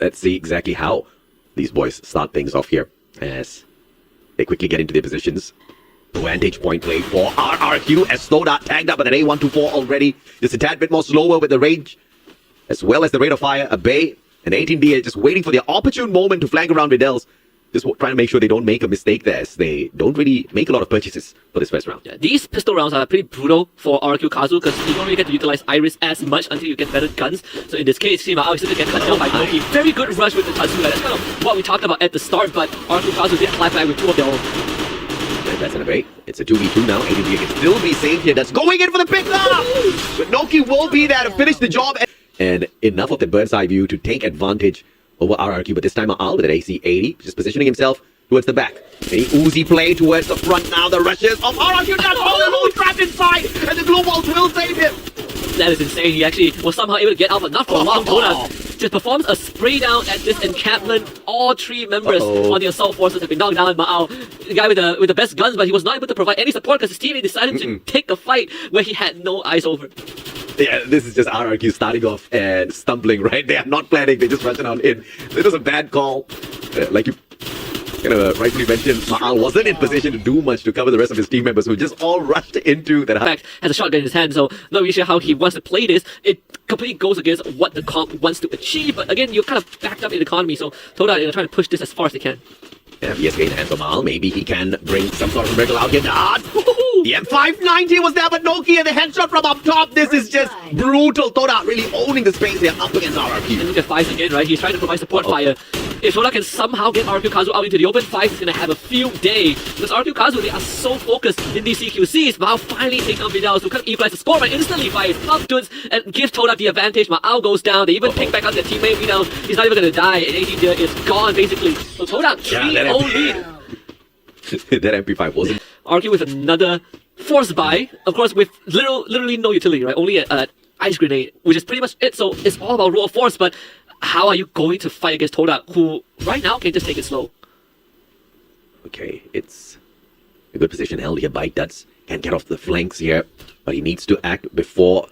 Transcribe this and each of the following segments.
Let's see exactly how these boys start things off here as they quickly get into their positions. Vantage point play for RRQ as Snowdart tagged up with an A124 already. Just a tad bit more slower with the range as well as the rate of fire. A Bay and 18D just waiting for the opportune moment to flank around Videls. Just trying to make sure they don't make a mistake there as they don't really make a lot of purchases for this first round. Yeah, these pistol rounds are pretty brutal for RQ Kazu because you don't really get to utilize Iris as much until you get better guns. So in this case, Mao is going to get cut down by Noki. Very good rush with the Tatsuya. That's kind of what we talked about at the start, but RQ Kazu did clap back with two of their own. That's an debate. It's a 2v2 now. ADG can still be saved here. That's going in for the pick up! But Noki will be there to finish the job. And enough of the bird's eye view to take advantage over RRQ, but this time Al with an AC-80, just positioning himself towards the back. Any Uzi play towards the front now. The rushes of RRQ does hold trapped inside, and the glue balls will save him. That is insane. He actually was somehow able to get out, but not for long. Toda just performs a spray down at this encampment. All three members on the assault forces have been knocked down. Mao, the guy with the best guns, but he was not able to provide any support because his teammate decided to take a fight where he had no eyes over. Yeah, this is just RRQ starting off and stumbling, right? They are not planning, they just rushing on in. It was a bad call. Like you rightfully mentioned, Ma'al wasn't in position to do much to cover the rest of his team members who just all rushed into that. In fact, has a shotgun in his hand, so not really sure how he wants to play this. It completely goes against what the comp wants to achieve, but again, you're kind of backed up in the economy, so Toda are trying to push this as far as they can. Yeah, VSK in the hands of Ma'al. Maybe he can bring some sort of miracle out here. The M590 was there, but Noki and the headshot from up top. This is just brutal. Toda really owning the space here up against RRQ. And look at Ffws again, right? He's trying to provide support fire. If Toda can somehow get RQ Kazu out into the open, Ffws is going to have a field day. Because RQ Kazu, they are so focused in these CQCs. Mao finally take on Vidal to kind of equalize the score, right? Instantly, Ffws up dudes and give Toda the advantage. Mao goes down. They even pick back up their teammate. Vidal, he's not even going to die. And 18 there is gone, basically. So Toda, 3-0 lead. That MP5 wasn't. RQ with another force buy, of course, with literally no utility, right? Only an ice grenade, which is pretty much it. So it's all about raw force, but how are you going to fight against Toda, who right now can just take it slow? Okay, it's a good position held here by Duds. Can't get off the flanks here, but he needs to act before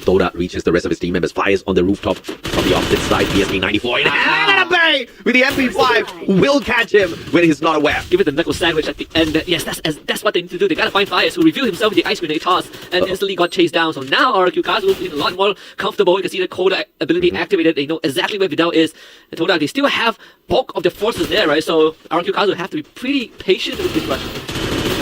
Toda reaches the rest of his team members. Fires on the rooftop from the opposite side. PSP 94 in hand and a Bay with the MP5 will catch him when he's not aware. Give it the knuckle sandwich at the end. Yes, that's what they need to do. They gotta find Ffws, who revealed himself with the ice grenade toss and instantly got chased down. So now RQ Kazu is a lot more comfortable. You can see the Coda ability activated. They know exactly where Vidal is. And Toda, they still have bulk of the forces there, right? So RQ Kazu have to be pretty patient with this rush.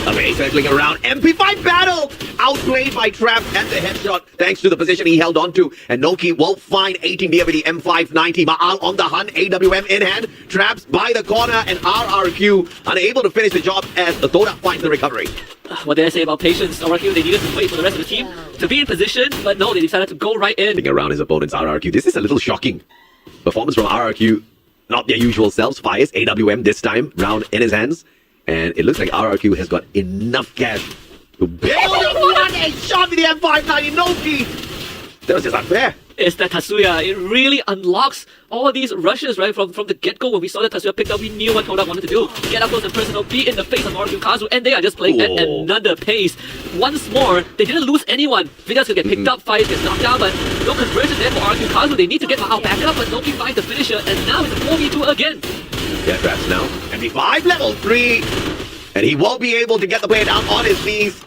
Okay, circling around. MP5 battle! Outplayed by Trap and the headshot thanks to the position he held on to. And Noki will find 18 there with the M590. Ma'al on the hunt. AWM in hand. Traps by the corner and RRQ unable to finish the job as the Toda finds the recovery. What did I say about patience? RRQ, they needed to wait for the rest of the team to be in position, but no, they decided to go right in. Around his opponent's RRQ. This is a little shocking. Performance from RRQ. Not their usual selves. Fires AWM this time. Round in his hands. And it looks like RRQ has got enough cash to build a shot with the M590 Noki. That was just unfair. It's that Tatsuya. It really unlocks all these rushes, right? From the get-go, when we saw that Tatsuya picked up, we knew what Toda wanted to do. Get up close and personal, be in the face of RQ Kazu, and they are just playing at another pace. Once more, they didn't lose anyone. Vidal's gonna get picked up, Ffws gets knocked down, but no conversion there for RQ Kazu. They need to get Ma'al back up, but Noki finds the finisher, and now it's a 4v2 again. Yeah, perhaps now. MP5 level 3. And he won't be able to get the player down on his knees.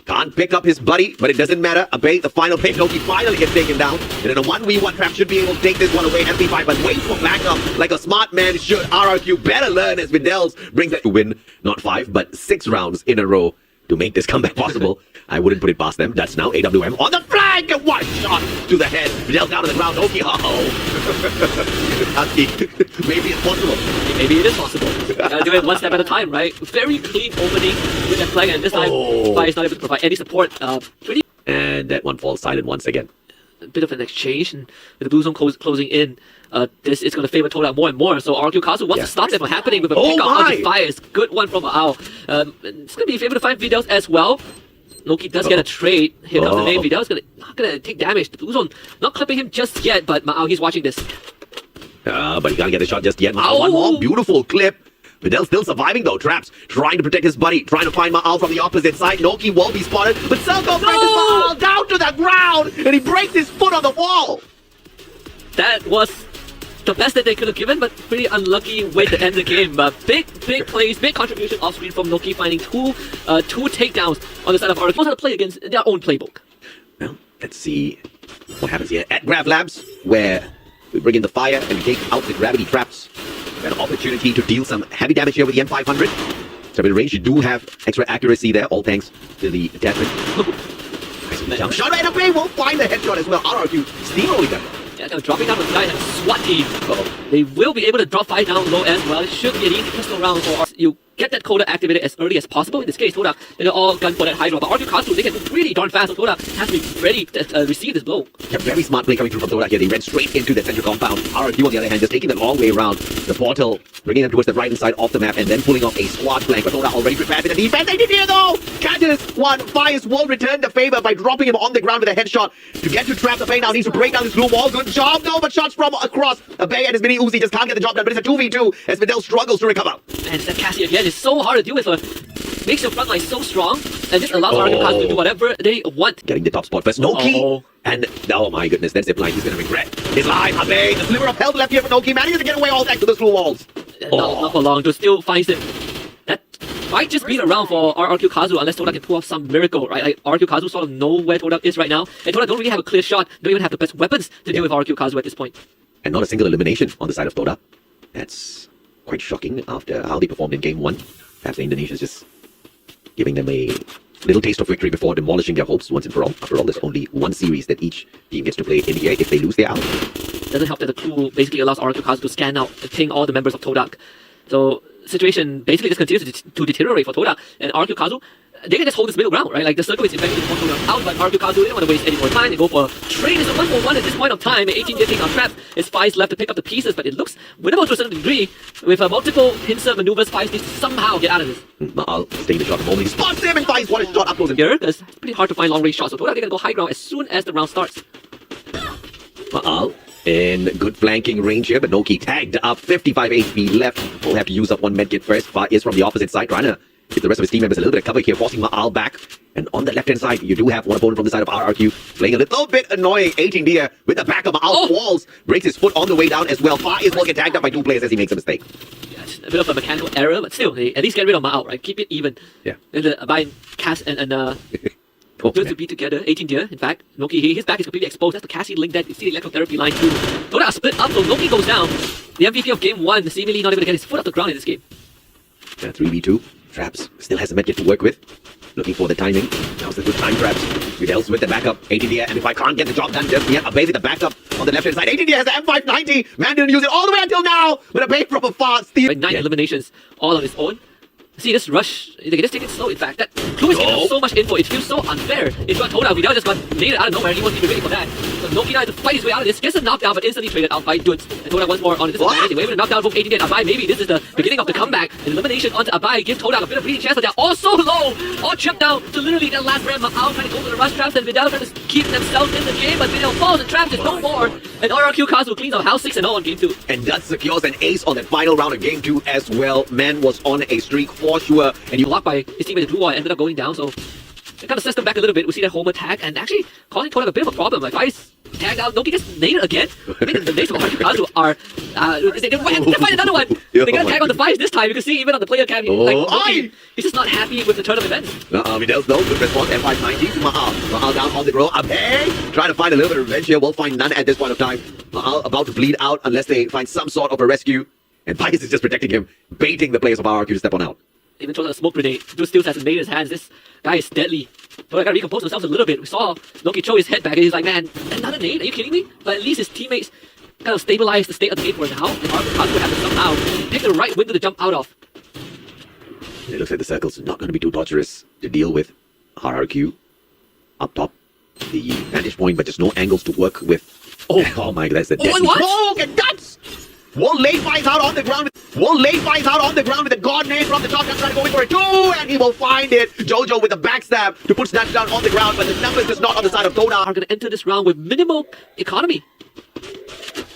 Can't pick up his buddy, but it doesn't matter. Abay, the final pay, Noki finally gets taken down. And in a 1v1 Trap should be able to take this one away. MP5, but wait for backup like a smart man should. RRQ better learn as Videls brings it to win not 5, but 6 rounds in a row to make this comeback possible. I wouldn't put it past them. That's now AWM on the flank and one shot to the head. Videl down to the ground. Noki, maybe it's possible. Maybe it is possible. Gotta do it one step at a time, right? Very clean opening with that flag, and this time Ffws is not able to provide any support. And that one falls silent once again. A bit of an exchange, and with the blue zone closing in, this is going to favor Toda more and more. So RQ Kazu wants to stop that from happening with a pick up onto Ffws. Good one from Ma'al. It's going to be able to find Videls as well. Noki does get a trade. Here comes the name. Vidal's not gonna take damage. The blue zone not clipping him just yet, but Ma'al, he's watching this. But he can't get the shot just yet. Ma'al, one more beautiful clip. Vidal still surviving though. Traps trying to protect his buddy, trying to find Ma'al from the opposite side. Noki won't be spotted, but Selko brings Ma'al down to the ground, and he breaks his foot on the wall. That was the best that they could have given, but pretty unlucky way to end the game. Big plays, big contribution off screen from Noki, finding two takedowns on the side of RQ. Knows how to play against their own playbook. Well, let's see what happens here at Grav Labs, where we bring in the fire and we take out the gravity traps. We have an opportunity to deal some heavy damage here with the M500. So in range, you do have extra accuracy there, all thanks to the attachment. Jump shot right away, we'll find the headshot as well. RRQ steamrolling them. Yeah, kind of dropping down the guy and SWAT team. They will be able to drop 5 down low as well. It should be an easy pistol round for us. You get that coda activated as early as possible. In this case, Toda, they're all gun for that high draw. But RQ Kazu, they can move really darn fast, so Toda has to be ready to receive this blow. Yeah, very smart play coming through from Toda here. They ran straight into the central compound. RRQ, on the other hand, just taking the long way around the portal, bringing them towards the right-hand side of the map, and then pulling off a squad flank. But Toda already prepared for the defense. They did here, though! Catches one. Fires will return the favor by dropping him on the ground with a headshot. To get to trap the Bay now, needs to break down this blue wall. Good job, though, but shots from across. The Bay and his mini Uzi just can't get the job done, but it's a 2v2 as Vidal struggles to recover. And that Cassie again is so hard to deal with. Makes your front line so strong, and just allows RQ Kazu to do whatever they want. Getting the top spot first. Noki. And oh my goodness, that zipline he's gonna regret. His life, Abe, the sliver of health left here for Noki. Manages to get away all thanks to the blue walls. Not for long, just still finds it. That might just be around for RQ Kazu unless Toda can pull off some miracle, right? Like RQ Kazu sort of know where Toda is right now, and Toda don't really have a clear shot, don't even have the best weapons to deal with RQ Kazu at this point. And not a single elimination on the side of Toda. That's quite shocking after how they performed in game 1. Perhaps the Indonesians just giving them a little taste of victory before demolishing their hopes once and for all. After all, there's only one series that each team gets to play in here. If they lose, they're out. Doesn't help that the crew basically allows RQ Kazu to scan out and ping all the members of Todak. So situation basically just continues to deteriorate for Toda, and RQ Kazu, they can just hold this middle ground, right? Like the circle is eventually going to out, but RQ Kazu, they don't want to waste any more time. They go for a trade. It's a 1-for-1 at this point of time. 18 getting on traps. It's Ffws left to pick up the pieces, but it looks winnable to a certain degree. With multiple pincer maneuvers, Ffws needs to somehow get out of this. I'll stay the shot the moment he spots him, and Ffws one shot up close. Here, it's pretty hard to find long range shots, so Toda, they're going to go high ground as soon as the round starts. In good flanking range here, but Noki tagged up. 55 HP left. We'll have to use up one medkit first. Ffws from the opposite side, trying to give the rest of his team members a little bit of cover here, forcing Ma'al back. And on the left-hand side, you do have one opponent from the side of RRQ playing a little bit annoying. 18 here with the back of Ma'al walls. Breaks his foot on the way down as well. Ffws will get tagged up by 2 players as he makes a mistake. Yeah, it's a bit of a mechanical error, but still, they at least get rid of Ma'al, right? Keep it even. Yeah. And by Cass and good to be together. 18 here, in fact. Noki, his back is completely exposed. That's the Cassie link that you see the electrotherapy line too. Toda split up, so Noki goes down. The MVP of game 1, seemingly not able to get his foot off the ground in this game. 3v2. Traps still has a medkit to work with. Looking for the timing. Now's the good time, Traps. Vidal's with the backup. 18 here, and if I can't get the job done just yet, Abe with the backup on the left-hand side. 18 here has the M590. Man didn't use it all the way until now. With Abe from afar. Steal. 9 eliminations all on his own. See this rush, they can just take it slow. In fact, that Clue is giving so much info, it feels so unfair. It's got Toda, Vidal just got nailed out of nowhere and he wasn't even ready for that. So Noki has to fight his way out of this, gets a knockdown but instantly traded out by Dudes. And Toda once more on a disadvantage. They were able to knock down both 18 and Abai. Maybe this is the beginning of the comeback. An elimination onto Abai gives Toda a bit of breathing chance, but they're all so low, all chipped down to literally that last round. Ma'al trying to go for the rush traps and Vidal trying to keep themselves in the game, but Vidal falls and traps is no more. And RRQ Kazu cleans up house 6-0 on game 2. And that secures an ace on that final round of game 2 as well. Man was on a streak for sure. And you blocked by his teammate, the blue wall, ended up going down, so it kind of sets them back a little bit. We see that home attack and actually causing Toda a bit of a problem. Like Ffws tagged out, Noki gets nailed again. I mean, the names of RQ Kazu are they find another one. They're gonna tag on the Ffws this time. You can see even on the player cam, like Noki, he's just not happy with the turn of events. Vidal's no good response. M590 to Ma'al down on the row. Abe trying to find a little bit of revenge here. We'll find none at this point of time. Ma'al about to bleed out unless they find some sort of a rescue. And Ffws is just protecting him, baiting the players of RRQ to step on out. Even throws a smoke grenade. Dude still has his made in his hands. This guy is deadly. But I gotta recompose themselves a little bit. We saw Noki throw his head back and he's like, man, that's not a nade. Are you kidding me? But at least his teammates kind of stabilized the state of the game for now. And RQ Kazu would have to somehow pick the right window to jump out of. It looks like the circle's not going to be too torturous to deal with. RRQ up top, the vantage point, but just no angles to work with. Oh my god, that's the deadly smoke and guts! Won't lay Ffws out on the ground. Ffws out on the ground with a god nade from the top. That's trying to go in for a 2, and he will find it. Jojo with a backstab to put Snatch down on the ground, but the numbers is not on the side of Toda. Are going to enter this round with minimal economy.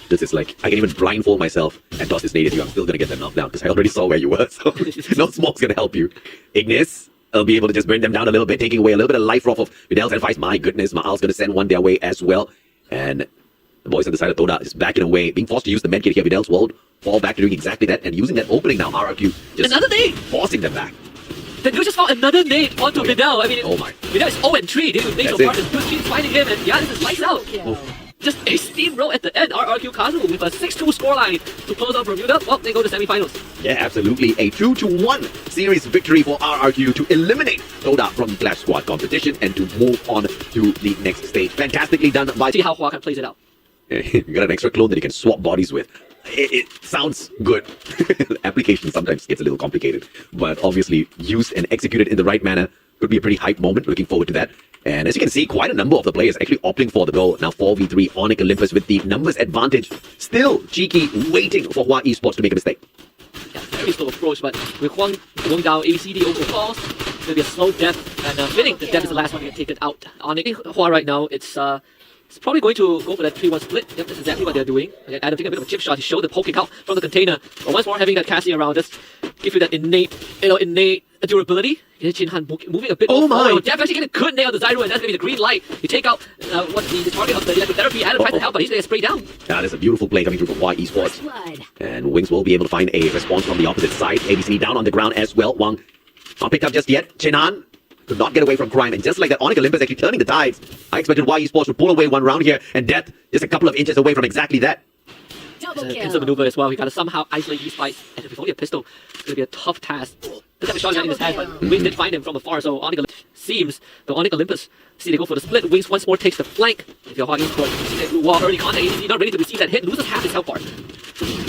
This is like, I can even blindfold myself and toss this nade at you. I'm still going to get them knocked down because I already saw where you were, so no smoke's going to help you. Ignis will be able to just burn them down a little bit, taking away a little bit of life off of Vidal's and Ffws. My goodness, Ma'al's going to send one their way as well. And The boys on the side of Toda is backing away, being forced to use the medkit here. Videl's world fall back to doing exactly that and using that opening now. RRQ just Another nade! forcing them back. Then you just found another nade onto yeah. Videl. I mean, Oh my. Videl is 0-3, dealing with nades so That's far. Just keeps fighting him, and yeah, this is lights out. Just a steamroll at the end. RRQ Kazu with a 6-2 scoreline to close out Bermuda. Well, they go to semifinals. Yeah, absolutely. A 2-1 series victory for RRQ to eliminate Toda from the Clash Squad competition and to move on to the next stage. Fantastically done by... See how Hua plays it out. You got an extra clone that you can swap bodies with. It sounds good. Application sometimes gets a little complicated, but obviously used and executed in the right manner could be a pretty hype moment. Looking forward to that. And as you can see, quite a number of the players actually opting for the goal. Now 4v3 Onyx Olympus with the numbers advantage. Still cheeky, waiting for Hua Esports to make a mistake. Yeah, very slow approach, but with Huang going down, ABCD over falls, it's going to be a slow death, and winning the death is the last one to get taken out. On Hua right now, it's probably going to go for that 3-1 split. Yep, that's exactly what they're doing. Again, Adam taking a bit of a chip shot. He showed the poking out from the container. But once more, having that Cassie around just give you that innate durability. Chin Han moving a bit. Oh my! Def actually getting a good nail on the Zyro, and that's going to be the green light. You take out what's the target of the electrotherapy. Adam tries to help, but he's going to spray down. Yeah, there's a beautiful play coming through from Hua Esports. And Wings will be able to find a response from the opposite side. ABCD down on the ground as well. Wang not picked up just yet. Chin Han could not get away from crime, and just like that, Onyx Olympus actually turning the tides. I expected Hua Esports to pull away one round here, and Death just a couple of inches away from exactly that. It's a pincer maneuver as well. We gotta somehow isolate these fights, and with only a pistol, it's gonna be a tough task. Doesn't have a shotgun in his hand, but Wings did find him from afar, so Onyx seems the Onyx Olympus see they go for the split. Wings once more takes the flank. If you're Hua Esports, you see that blue wall early contact, he's not ready to receive that hit, loses half his health bar.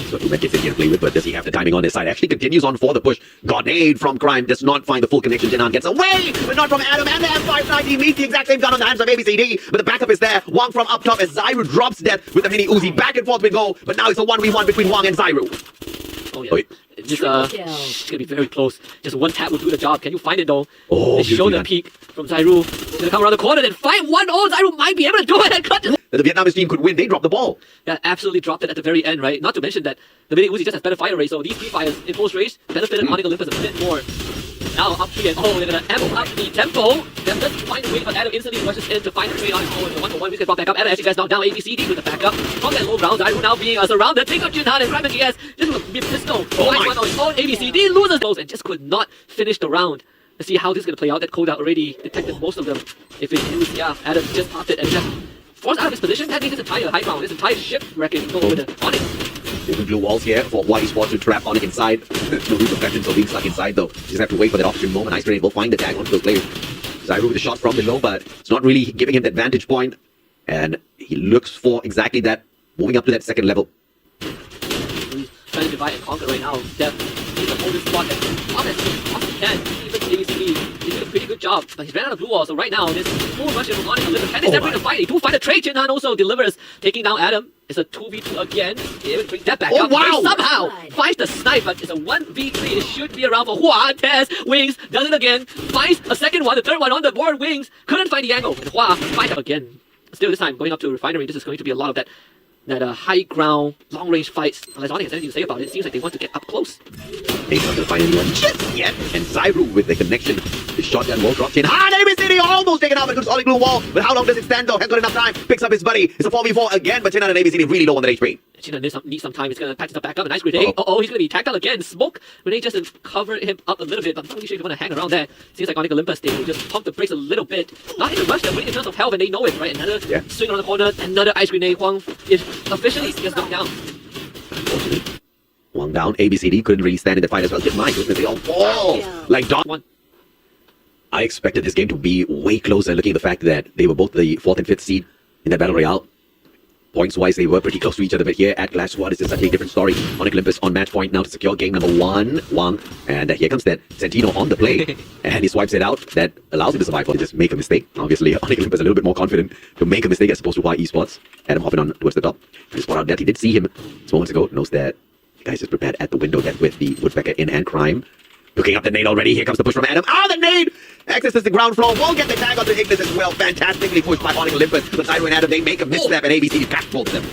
So two medkits in here to play with, but does he have the timing on his side? Actually continues on for the push. Grenade from Crime does not find the full connection. Jinan gets away, but not from Adam, and the M590 meets the exact same gun on the hands of ABCD, but the backup is there. Wang from up top as Zyru drops Death with the mini Uzi. Back and forth we go, but now it's a 1v1 between Wang and Zyru. Oh yeah. It's gonna be very close. Just one tap will do the job. Can you find it though? Oh, they show the peak from Zyru. He's gonna come around the corner and find 1-0. Zyru might be able to do it and cut it. The Vietnamese team could win. They dropped the ball. Yeah, absolutely dropped it at the very end, right? Not to mention that the mini Uzi just has better fire rate, so these three fires in post race benefited Onyx Olympus a bit more. Now up 3 and they're gonna amp up the tempo. Then just find a way, but Adam instantly rushes in to find a trade on his own. The 1-for-1 we get brought back up. Adam actually gets knocked down. ABCD with the backup. From that low ground, Zyru now being surrounded. Take up Jinhan and Crime and GS. Just with a pistol. Oh my. On his own. ABCD loses those and just could not finish the round. Let's see how this is gonna play out. That Koda already detected most of them. If it used, yeah, Adam just popped it and just forced out of his position. That means his entire high ground, his entire ship wrecking go over the Onyx. There's blue walls here for Hua Esports to trap Onyx inside. No repercussions of being stuck inside though. Just have to wait for that opportune moment. Ice Grenade will find the tag onto those players. Zyru with a shot from below, but it's not really giving him that vantage point. And he looks for exactly that, moving up to that second level. He's trying to divide and conquer right now. Def, he's the oldest spot and honest can. Even ABCD, he's doing a pretty good job. But he's ran out of blue wall, so right now there's full rush of Onyx Olympus. Can they separate the fight? They do find a trade. Jinhan also delivers, taking down Adam. It's a 2v2 again. He brings that back up. Wow! They somehow finds the snipe, but it's a 1v3. It should be around for Hua. Tez, Wings, does it again. Finds a second one, the third one on the board. Wings couldn't find the angle. And Hua finds it again. Still this time, going up to Refinery, this is going to be a lot of that high ground, long range fights. Unless Onyx has anything to say about it, it seems like they want to get up close. They're not going to find anyone just yet. And Zyru with the connection. The shotgun will drop in. ABCD almost taken out with a solid blue wall. But how long does it stand though? Has got enough time. Picks up his buddy. It's a 4v4 again, but Jinan and ABCD really low on the HP. Jinhan needs some time. He's going to patch stuff back up. A nice grenade. He's going to be tagged out again. Smoke grenade just to cover him up a little bit. But I'm not really sure if you want to hang around there. Seems like Onyx Olympus, they will just pump the brakes a little bit. Not in a rush, they're winning in terms of health, and they know it, right? Another swing around the corner, another ice grenade. Huang is officially gets knocked down. Unfortunately, Wang down. ABCD couldn't really stand in the fight as well. My goodness, they all fall like dog. I expected this game to be way closer, looking at the fact that they were both the 4th and 5th seed in that battle royale. Points-wise, they were pretty close to each other, but here at Clash Squad, it's a slightly different story. Onyx Olympus on match point now to secure game number 1. Wang, and here comes that Santino on the play, and he swipes it out. That allows him to survive or to just make a mistake. Obviously, Onyx Olympus a little bit more confident to make a mistake as opposed to Hua Esports. Adam hopping on towards the top. And spot out that he did see him just moments ago, knows that the guy's just prepared at the window, that with the Woodpecker in hand. Crime looking up the nade already. Here comes the push from Adam. The nade accesses the ground floor. Won't get the tag onto Ignis as well. Fantastically pushed by Onyx Olympus. But Zyru and Adam, they make a misstep, and ABC catapults them.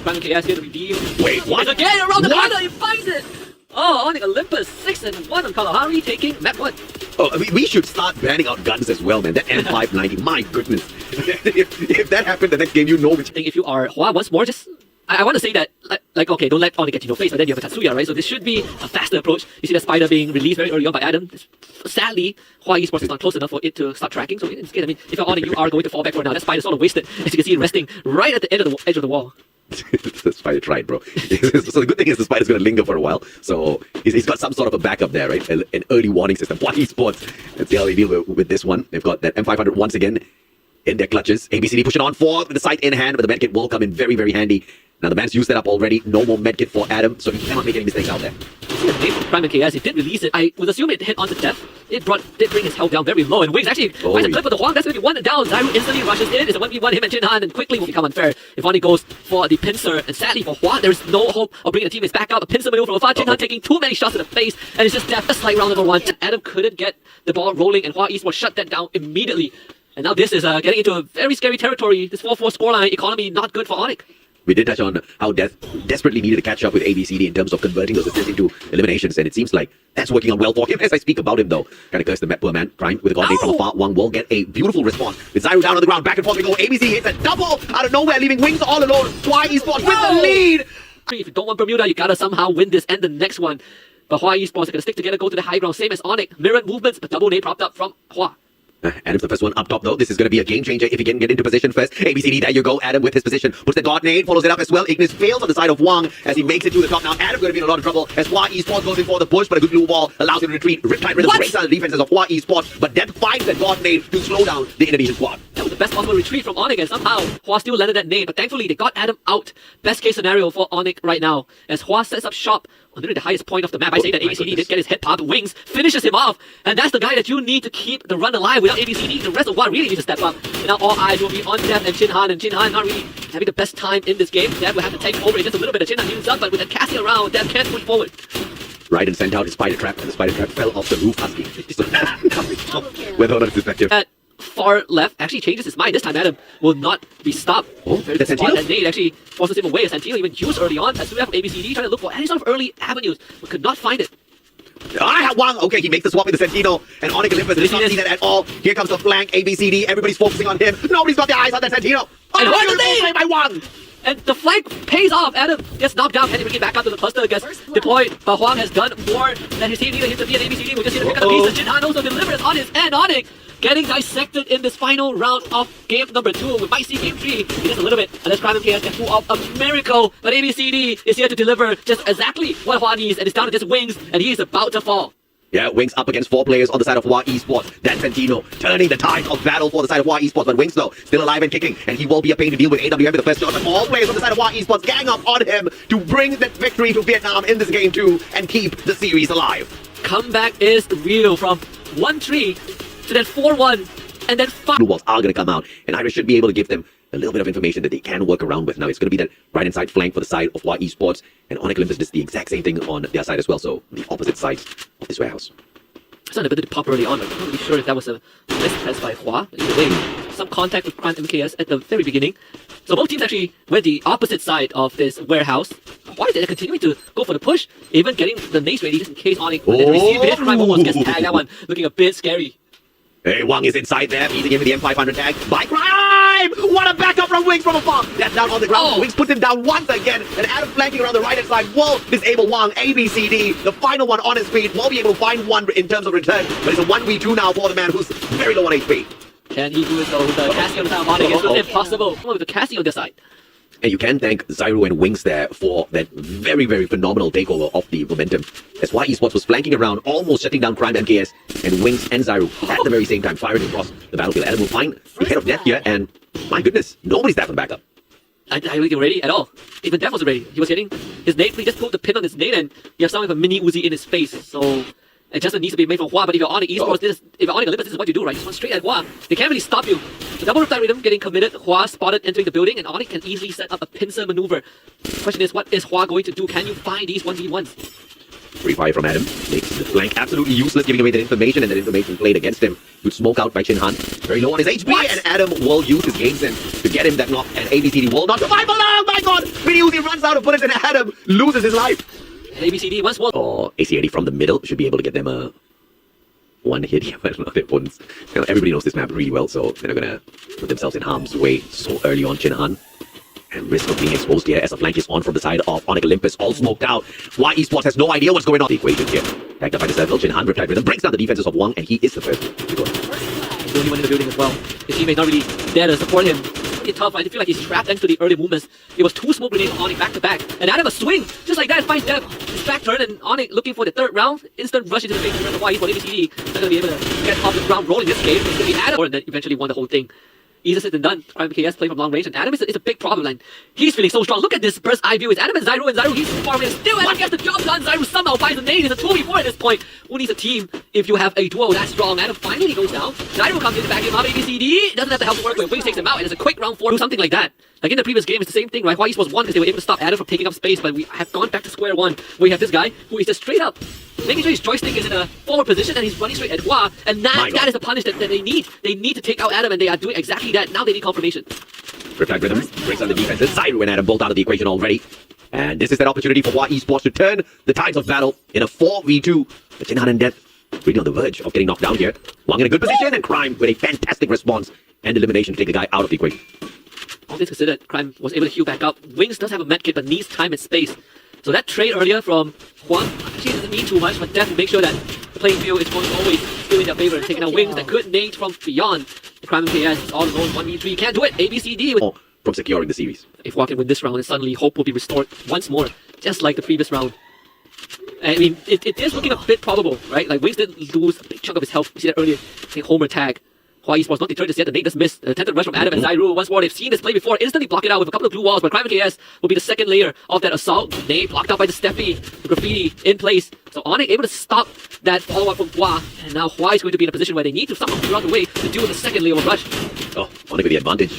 KS here to redeem. Wait, what? Again around the corner, he finds it! Oh, Onyx Olympus 6-1 on Kalahari taking map 1. Oh, I mean, we should start banning out guns as well, man. That M590, my goodness. if that happened the next game, you know which. I think if you are Hua once more, just I want to say that like okay, don't let Onyx get in your face, but then you have a Tatsuya, right? So this should be a faster approach. You see the spider being released very early on by Adam. Sadly, Hua Esports is not close enough for it to start tracking. So instead, I mean, if you're Onyx, you are going to fall back for now. That spider sort of wasted, as you can see it resting right at the edge of the wall. The spider tried, bro. So the good thing is the spider's going to linger for a while. So he's got some sort of a backup there, right? An early warning system. Hua Esports. Let's see how they deal with this one. They've got that M500 once again in their clutches. ABCD pushing on forward with the sight in hand, but the medkit will come in very, very handy. Now the man's used that up already. No more medkit for Adam, so he cannot make any mistakes out there. See the name from Prime MKS, he did release it. I would assume it hit onto death. It did bring his health down very low, and Wings actually finds a clip of the Huang. That's going to be one down. Zyru instantly rushes in. It's a 1v1 him and Jinhan, and quickly will become unfair if Oni goes for the pincer. And sadly for Huang, there is no hope of bringing the teammates back up. A pincer maneuver from afar. Jinhan taking too many shots in the face, and it's just death. A slight round number 1. Adam couldn't get the ball rolling, and Hua Esports shut that down immediately. And now this is getting into a very scary territory. This 4-4 scoreline economy not good for Onyx. We did touch on how desperately needed to catch up with ABCD in terms of converting those assists into eliminations, and it seems like that's working out well for him. As I speak about him, though, kind of curse the poor man. Prime with a god from afar. Wang will get a beautiful response. With Zyru down on the ground, back and forth we go. ABC hits a double out of nowhere, leaving Wings all alone. Hua Esports with the lead. If you don't want Bermuda, you gotta somehow win this and the next one. But Hua Esports are gonna stick together, go to the high ground, same as Onyx. Mirrored movements, a double nade propped up from Hua. Adam's the first one up top, though. This is going to be a game changer if he can get into position first. ABCD, there you go. Adam with his position. Puts the god nade, follows it up as well. Ignis fails on the side of Wang as he makes it to the top. Now, Adam going to be in a lot of trouble as Hua Esports goes in for the push, but a good blue wall allows him to retreat. Riptide Rhythm breaks out the defenses of Hua Esports, but Death finds that god nade to slow down the Indonesian squad. That was the best possible retreat from Onyx, and somehow Hua still landed that nade, but thankfully they got Adam out. Best case scenario for Onyx right now as Hua sets up shop on literally the highest point of the map. I say that ABCD did get his head popped. Wings finishes him off, and that's the guy that you need to keep the run alive. Without ABCD, the rest of Hua really needs to step up. And now all eyes will be on Death and Jinhan not really having the best time in this game. Death will have to take over just a little bit. And Jinhan heals up, but with that casting around, Death can't push forward. Right, and sent out his spider trap, and the spider trap fell off the roof, husky. Whether or not it's effective. At far left actually changes his mind. This time Adam will not be stopped. Oh, Very that's spot. Santino? That nade actually forces him away. As Santino even used early on. Tatsuya from ABCD trying to look for any sort of early avenues, but could not find it. Wang, okay, he makes the swap with the Santino, and Onyx Olympus does not see that at all. Here comes the flank, ABCD, everybody's focusing on him. Nobody's got their eyes on that Santino. And what the play by Wang! And the flank pays off. Adam gets knocked down. Can he bring it back up to the cluster? Gets deployed. But Huang has done more than his team needed him to be an ABCD. We just see the pick up the pieces. Jinhan also delivers on his end. Onyx getting dissected in this final round of game number 2. We might see game 3 in just a little bit. Unless Prime MKS can pull off a miracle. But ABCD is here to deliver just exactly what Hua needs. And it's down to just Wings. And he is about to fall. Yeah, Wings up against 4 players on the side of Hua Esports. That's Santino turning the tide of battle for the side of Hua Esports. But Wings, though, still alive and kicking. And he will be a pain to deal with. AWM with the first shot. But all players on the side of Hua Esports gang up on him to bring that victory to Vietnam in this game 2 and keep the series alive. Comeback is real from 1-3 to then 4-1 and then 5. Blue walls are going to come out. And Irish should be able to give them a little bit of information that they can work around with. Now, it's going to be that right inside flank for the side of Hua Esports. And Onyx Olympus does the exact same thing on their side as well. So, the opposite sides of this warehouse. It's not a bit to pop early on. I'm not really sure if that was a mistest by Hua. Either way, some contact with Prime MKS at the very beginning. So both teams actually went the opposite side of this warehouse. Why did they continue to go for the push? Even getting the nades ready just in case Onyx would then receive it. Prime almost gets tagged. That one looking a bit scary. Hey, Wang is inside there, easing him with the M500 tag. By Crime! What a backup from Wings from afar! That's down on the ground. Wings puts him down once again. And Adam flanking around the right-hand side will disable Wang. ABCD, the final one on his feet, will be able to find one in terms of return. But it's a 1v2 now for the man who's very low on HP. Can he do it though? With the casting on the side of Onyx, it's impossible. With the casting on their side. And you can thank Zyru and Wings there for that very, very phenomenal takeover of the momentum. As Hua Esports was flanking around, almost shutting down Prime MKS, and Wings and Zyru at the very same time firing across the battlefield. Adam will find the head of death here, and my goodness, nobody's there for backup. I don't think ready at all. Even Death wasn't ready. He was hitting his nade, he just pulled the pin on his nade, and you have someone with a mini Uzi in his face. So adjustment needs to be made from Hua, but if you're Onyx Esports, if you're Onyx Olympus, this is what you do, right? You just run straight at Hua. They can't really stop you. The double riptide rhythm getting committed. Hua spotted entering the building, and Onyx can easily set up a pincer maneuver. The question is, what is Hua going to do? Can you find these 1v1s? Free fire from Adam. Makes the flank absolutely useless, giving away that information, and that information played against him. Good smoke out by Jinhan. Very low on his HP, and Adam will use his game sense to get him that knock, and ABCD will not survive along. My god! Mini Uzi runs out of bullets, and Adam loses his life. ABCD once more. Or AC80 from the middle should be able to get them a one hit here. I don't know, their opponents. You know, everybody knows this map really well, so they're not gonna put themselves in harm's way so early on. Chinhan. And risk of being exposed here as a flank is on from the side of Onyx Olympus, all smoked out. Y Esports has no idea what's going on. The equation here. Tagged up by the circle, Chinhan Riptide Rhythm breaks down the defenses of Wang, and he is the first to go. He's the only one in the building as well. His teammates not really there to support him. It's pretty tough. I feel like he's trapped thanks to the early movements. It was 2 smoke grenades on Onyx back to back. And out of a swing, just like that, finds Dev. His back turn, and Onyx looking for the 3rd round. Instant rush into the face of the Y Esports ABCD. Not going to be able to get off the ground rolling this game. It's going to be Adam. And then eventually won the whole thing. Easier said than done. Crime KS playing from long range, and Adam is a big problem line. He's feeling so strong. Look at this burst eye view. It's Adam and Zyro, he's far away. Still, Adam gets the job done. Zyro somehow finds a nade. It's a 2v4 at this point. Who needs a team if you have a duo that strong? Adam finally goes down. Zyro comes in to back him up. ABCD doesn't have the help to work with. Wings takes him out, and it's a quick round 4. Do something like that. Like in the previous game, it's the same thing, right? Why Esports won because they were able to stop Adam from taking up space, but we have gone back to square one. We have this guy who is just straight up making sure his joystick is in a forward position and he's running straight at Hua, and that is the punish that they need. They need to take out Adam, and they are doing exactly that. Now they need confirmation. Riptide Rhythm breaks on the defenses. Zyro and Adam both out of the equation already. And this is that opportunity for Y Esports to turn the tides of battle in a 4v2. But Chinhan and Death really on the verge of getting knocked down here. Wang in a good position, and Crime with a fantastic response and elimination to take the guy out of the equation. All things considered, Crime was able to heal back up. Wings does have a medkit, but needs time and space. So that trade earlier from Huang actually doesn't need too much, but Death will make sure that the playing field is going to always still in their favor and taking out Wings that could nade from beyond. The Crime KS is all alone, 1v3, can't do it. ABCD with from securing the series. If Hua can win this round, then suddenly hope will be restored once more, just like the previous round. I mean, it is looking a bit probable, right? Like Wings did lose a big chunk of his health. We see that earlier. A homer tag. Hua Esports not deterred just yet. The nade just missed. The attempted rush from Adam and Zyro. Once more, they've seen this play before. Instantly block it out with a couple of blue walls. But Crime KS will be the second layer of that assault. Nade blocked out by the Steffi. The graffiti in place. So Onyx able to stop that follow-up from Hua. And now Hua is going to be in a position where they need to somehow figure out the way to deal with the second layer of rush. Oh, Onyx with the advantage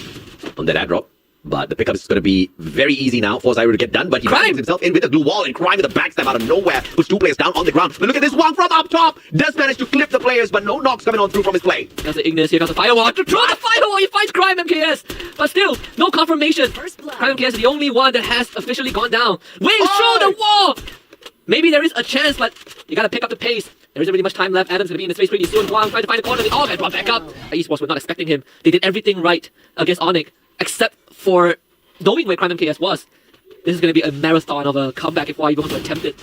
on that ad drop. But the pickup is going to be very easy now for Zyro to get done. But he finds himself in with a glue wall, and Crime with a backstab out of nowhere puts 2 players down on the ground. But look at this one from up top. Does manage to clip the players, but no knocks coming on through from his play. There's the Ignis. Here comes the firewall. To throw the firewall. He finds Crime MKS. But still, no confirmation. Crime MKS is the only one that has officially gone down. Wings through the wall. Maybe there is a chance, but you got to pick up the pace. There isn't really much time left. Adam's going to be in the space pretty soon. Huang trying to find a corner. They all get brought back up. Esports were not expecting him. They did everything right against Onyx, except for knowing where Crime MKS was. This is going to be a marathon of a comeback if Hua even wants to attempt it.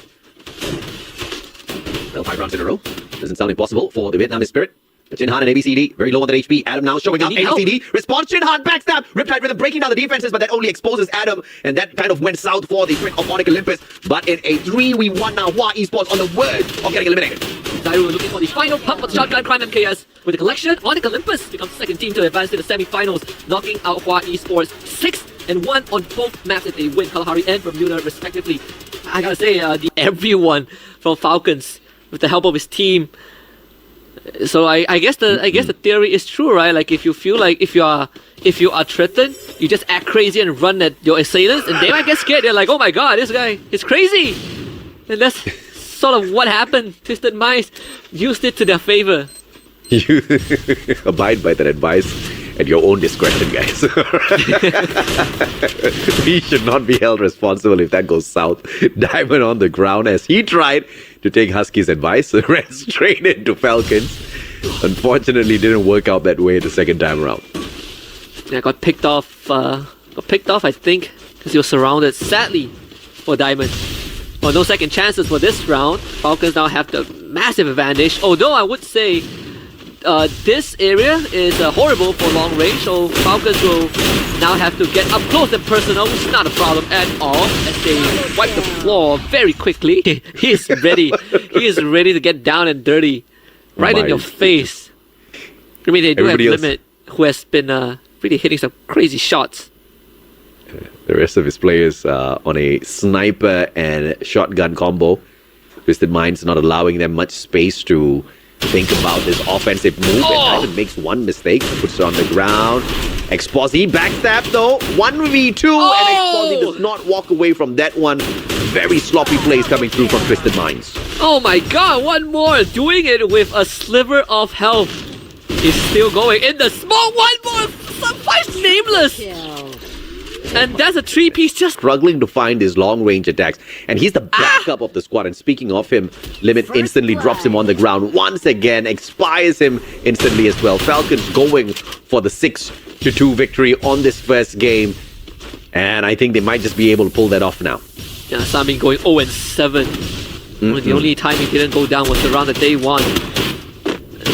Well, 5 rounds in a row. Doesn't sound impossible for the Vietnamese spirit. Chinhan and ABCD, very low on their HP. Adam now showing up. ABCD response. Chinhan backstab. Riptide Rhythm breaking down the defenses, but that only exposes Adam. And that kind of went south for the trick of Onyx Olympus. But in a 3v1 now, Hua Esports on the verge of getting eliminated. Zyro looking for the final pump of the shotgun. Crime MKS with the collection. Onyx Olympus becomes second team to advance to the semi-finals, knocking out Hua Esports 6-1 on both maps if they win Kalahari and Bermuda respectively. I gotta say, everyone from Falcons with the help of his team. So I guess the theory is true, right? Like if you feel like if you are threatened, you just act crazy and run at your assailants, and they might get scared. They're like, oh my god, this guy is crazy, and that's sort of what happened. Twisted Minds used it to their favor. You abide by that advice at your own discretion, guys. We should not be held responsible if that goes south. Diamond on the ground as he tried to take Husky's advice, ran straight into Falcons. Unfortunately, didn't work out that way the second time around. Yeah, got picked off. I think, because he was surrounded. Sadly, for Diamond. Well, no second chances for this round. Falcons now have the massive advantage. Although I would say this area is horrible for long range, so Falcons will now have to get up close and personal, which is not a problem at all, as they wipe the floor very quickly. He is ready. He is ready to get down and dirty, right in your face. I mean, they do have Limit, who has been really hitting some crazy shots. The rest of his players on a sniper and shotgun combo. Twisted Minds not allowing them much space to think about this offensive move. And Diamond makes one mistake, puts it on the ground. Exposi backstab though, 1v2, and Exposi does not walk away from that one. Very sloppy plays coming through from Twisted Minds. Oh my god, one more! Doing it with a sliver of health. He's still going in the smoke, one more! Some fight nameless! And that's a 3-piece just... Struggling to find his long-range attacks. And he's the backup of the squad. And speaking of him, Limit instantly drops him on the ground once again, expires him instantly as well. Falcons going for the 6-2 victory on this first game. And I think they might just be able to pull that off now. Yeah, Sami going 0-7. The only time he didn't go down was around the day 1.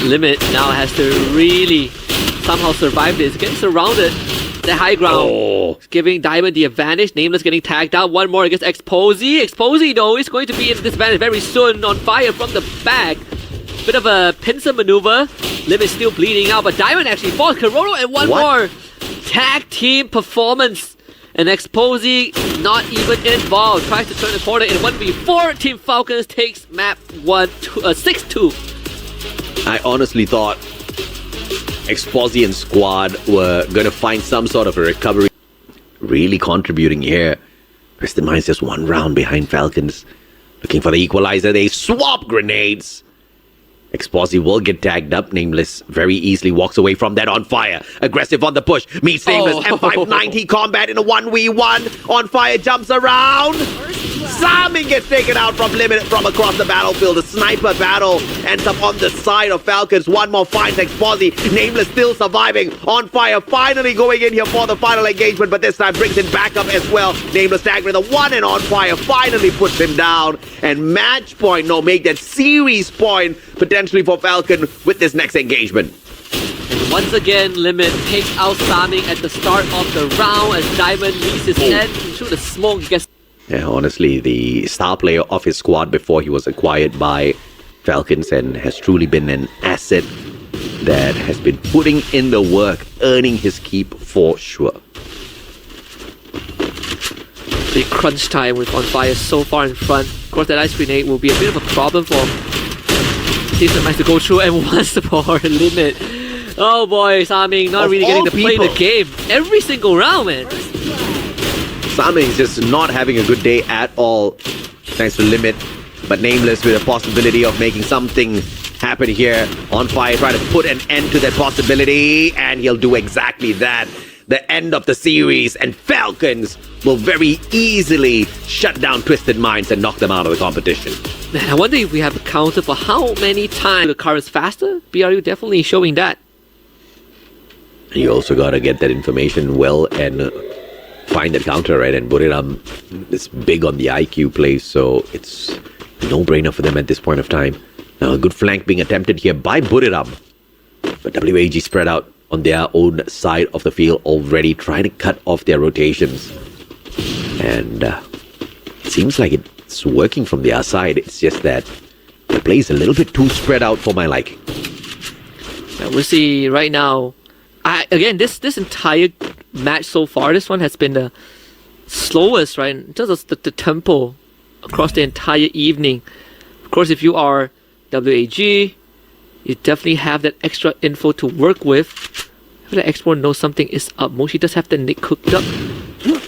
Limit now has to really somehow survive this. Getting surrounded. The high ground. Giving Diamond the advantage. Nameless getting tagged out. One more against Exposy. Exposy though is going to be in disadvantage very soon. On fire from the back. Bit of a pincer maneuver. Limit still bleeding out. But Diamond actually falls. Cororo and one more. Tag team performance. And Exposy not even involved. Tries to turn the corner in 1v4. Team Falcons takes map 6-2. I honestly thought Exposy and squad were going to find some sort of a recovery. Really contributing here. Twisted Minds just one round behind Falcons. Looking for the equalizer. They swap grenades. Exposy will get tagged up. Nameless very easily walks away from that. On fire. Aggressive on the push. Meets Nameless. M590 combat in a 1v1. On fire jumps around. Sami gets taken out from Limit from across the battlefield. The sniper battle ends up on the side of Falcons. One more finds Exposy. Nameless still surviving. On fire. Finally going in here for the final engagement. But this time brings it back up as well. Nameless tagged with a 1 and on fire. Finally puts him down. And match point. No, make that series point. Potentially for Falcon with this next engagement. And once again, Limit takes out Sami at the start of the round as Diamond leaves his head through the smoke. Yeah, honestly, the star player of his squad before he was acquired by Falcons and has truly been an asset that has been putting in the work, earning his keep for sure. The crunch time with On Fire so far in front. Of course, that ice grenade will be a bit of a problem for Decisive Minds to go through, and once more Limit. Oh boy, Sami not really getting to play the game every single round, man. Sami is just not having a good day at all, thanks to Limit. But Nameless with a possibility of making something happen here. On Fire, try to put an end to that possibility, and he'll do exactly that. The end of the series, and Falcons will very easily shut down Twisted Minds and knock them out of the competition. Man, I wonder if we have a counter for how many times the car is faster. BRU definitely showing that. You also gotta get that information well and find that counter, right? And Buriram is big on the IQ play, so it's a no-brainer for them at this point of time. Now, a good flank being attempted here by Buriram. But WAG spread out on their own side of the field already, trying to cut off their rotations. And it seems like it's working from their side. It's just that the play is a little bit too spread out for my liking. Now, we'll see right now. Again, this entire match so far, this one has been the slowest, right? In terms of the tempo across the entire evening. Of course, if you are WAG, you definitely have that extra info to work with. If the Explorer knows something is up, Moshi does have the nick cooked up.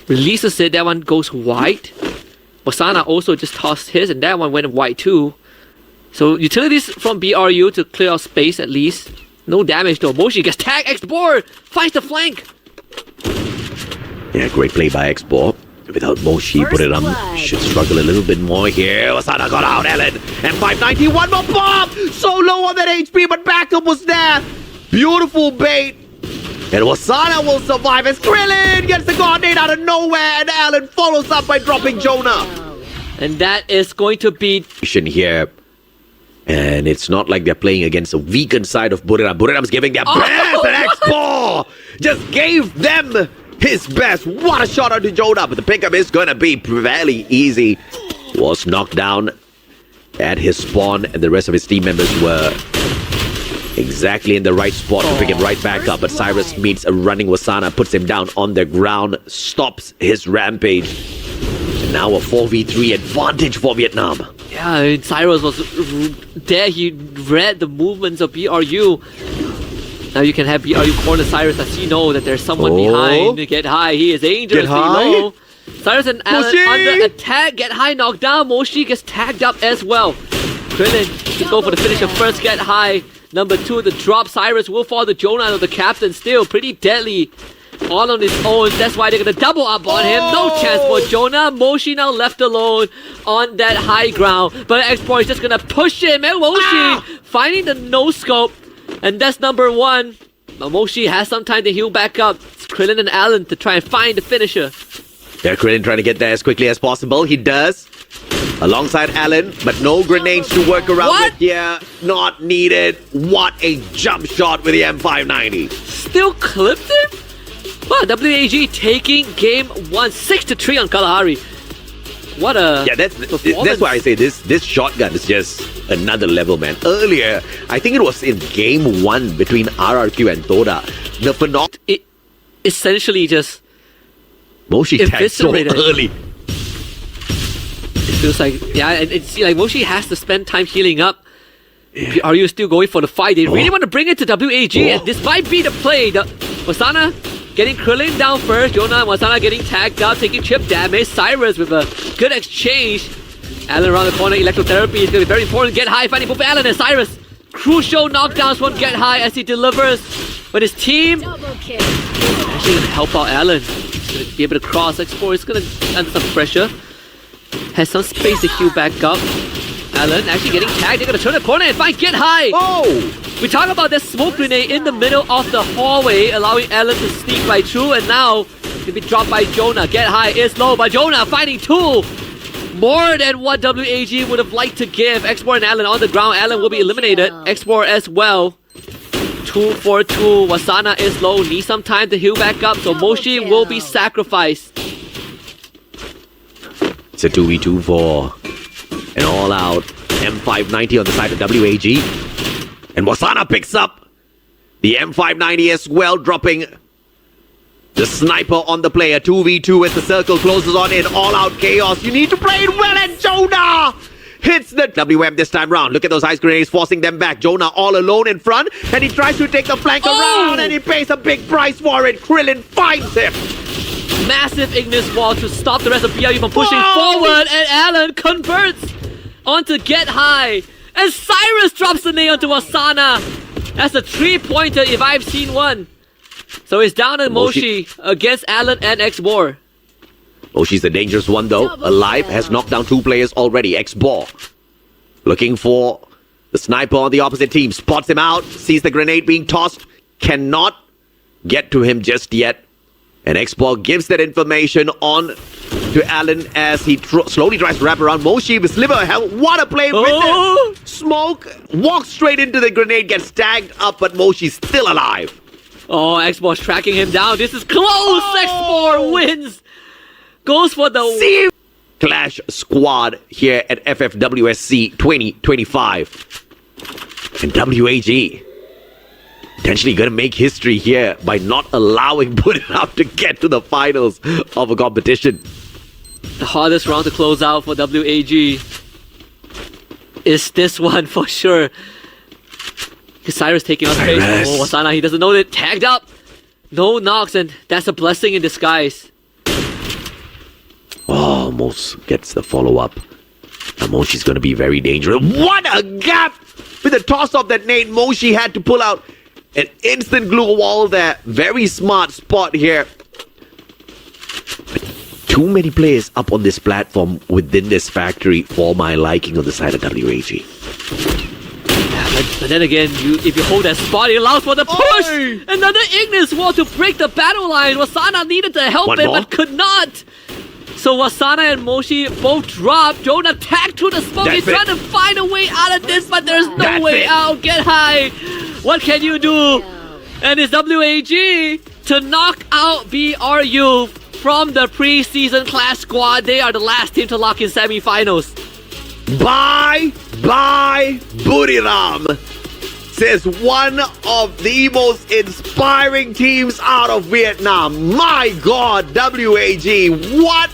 Releases it, that one goes wide. Wasana also just tossed his, and that one went wide too. So utilities from BRU to clear out space at least. No damage though. Moshi gets tagged. X-Board finds the flank. Yeah, great play by X-Board. Without Moshi, Buriram should struggle a little bit more here. Wasana got out, Ellen. And 590, one more bomb! So low on that HP, but backup was there. Beautiful bait. And Wasana will survive as Krillin gets the grenade out of nowhere, and Allen follows up by dropping Jonah. And that is going to be here. And it's not like they're playing against a weakened side of Buriram. Buriram's giving their best, and X4 just gave them his best. What a shot onto Jonah, but the pickup is going to be fairly easy. Was knocked down at his spawn, and the rest of his team members were exactly in the right spot to pick him right back up. But Cyrus meets a running Wasana, puts him down on the ground, stops his rampage. And now a 4v3 advantage for Vietnam. Yeah, Cyrus was there. He read the movements of BRU. Now you can have BRU corner Cyrus as you know that there's someone behind. Get high. He is dangerously low. Cyrus and Allen under attack. Get high, knocked down. Moshi gets tagged up as well. Krillin to go for the finisher first. Get high. Number 2, the drop. Cyrus will fall to Jonah, the captain. Still pretty deadly. all on his own. That's why they're gonna double up on him. No chance for Jonah. Moshi now left alone on that high ground. But X-Boy is just gonna push him. And Moshi finding the no-scope. And that's number one. But Moshi has some time to heal back up. It's Krillin and Alan to try and find the finisher. Yeah, Krillin trying to get there as quickly as possible. He does. Alongside Alan, but no grenades to work around with here. Not needed. What a jump shot with the M590. Still clipped him? Wow, WAG taking game 1, 6-3 on Kalahari. What a that's why I say this shotgun is just another level, man. Earlier, I think it was in game 1 between RRQ and Toda. The phenomenon. It essentially just Moshi tagged so early. It feels like, yeah, it's like Moshi has to spend time healing up. Are you still going for the fight? They really want to bring it to WAG, and this might be the play. Wasana getting Krillin down first. Jonah and Wasana getting tagged out, taking chip damage. Cyrus with a good exchange. Alan around the corner, electrotherapy is going to be very important. Get high, finding both Alan and Cyrus. Crucial knockdowns won't get high as he delivers. But his team actually going to help out Alan. He's going to be able to cross. X4 is going to under some pressure. Has some space to heal back up. Alan actually getting tagged. They're going to turn the corner and find Get High. Oh! We talk about that smoke grenade in the middle of the hallway, allowing Alan to sneak right through. And now, to be dropped by Jonah. Get High is low, but Jonah finding 2. More than what WAG would have liked to give. X4 and Alan on the ground. Alan will be eliminated. X4 as well. 2 for 2. Wasana is low. Needs some time to heal back up. So Moshi will be sacrificed. It's a 2v2 for an all-out M590 on the side of WAG. And Wasana picks up the M590 as well, dropping the sniper on the player. 2v2 as the circle closes on in. All-out chaos. You need to play it well, and Jonah hits the WM this time round. Look at those ice grenades forcing them back. Jonah all alone in front, and he tries to take the flank around, and he pays a big price for it. Krillin finds him. Massive Ignis wall to stop the rest of BRU from pushing forward, and Alan converts onto Get High. And Cyrus drops the nade onto Wasana. That's a 3-pointer if I've seen one. So it's down to Moshi against Alan and X-Bor. Moshi's the dangerous one though. Alive, has knocked down 2 players already. X-Bor looking for the sniper on the opposite team. Spots him out, sees the grenade being tossed. Cannot get to him just yet. And X-Bor gives that information on to Alan as he slowly tries to wrap around Moshi with sliver of health. What a play with the smoke. Walks straight into the grenade, gets tagged up, but Moshi's still alive. Oh, X-Bor's tracking him down. This is close. X-Bor wins. Goes for the Clash squad here at FFWSC 2025. And WAG potentially going to make history here by not allowing Buriram to get to the finals of a competition. The hardest round to close out for WAG is this one for sure. Cyrus taking out space. Oh, Wasana, he doesn't know it. Tagged up. No knocks, and that's a blessing in disguise. Oh, almost gets the follow-up. And Moshi's going to be very dangerous. What a gap! With the toss-off that nade, Moshi had to pull out an instant glue wall there. Very smart spot here. Too many players up on this platform within this factory for my liking on the side of WAG. But then again, if you hold that spot, it allows for the push! Another Ignis wall to break the battle line. Wasana needed to help it, but could not. So Wasana and Moshi both drop. Jonah tagged through the smoke. He's trying to find a way out of this, but there's no way out. Get High. What can you do? And it's WAG to knock out BRU from the preseason class squad. They are the last team to lock in semifinals. Bye, Buriram, says one of the most inspiring teams out of Vietnam. My God, WAG, what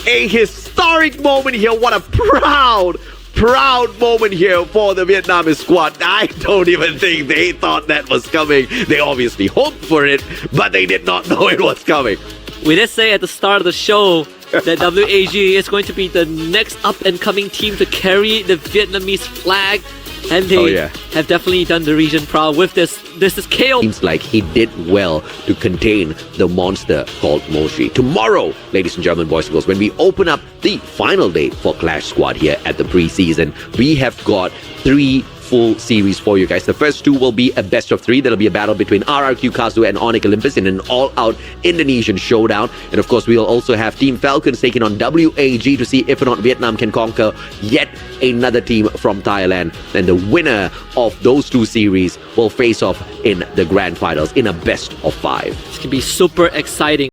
a historic moment here. What a proud moment here for the Vietnamese squad. I don't even think they thought that was coming. They obviously hoped for it, but they did not know it was coming. We did say at the start of the show that WAG is going to be the next up-and-coming team to carry the Vietnamese flag And they Oh, yeah. have definitely done the region proud with this KO. Seems like he did well to contain the monster called Moshi. Tomorrow, ladies and gentlemen, boys and girls, when we open up the final day for Clash Squad here at the preseason, we have got 3 full series for you guys. The first 2 will be a best of 3. There'll be a battle between RRQ Kazu and Onyx Olympus in an all-out Indonesian showdown. And of course, we'll also have Team Falcons taking on WAG to see if or not Vietnam can conquer yet another team from Thailand. And the winner of those 2 series will face off in the grand finals in a best of 5. This can be super exciting.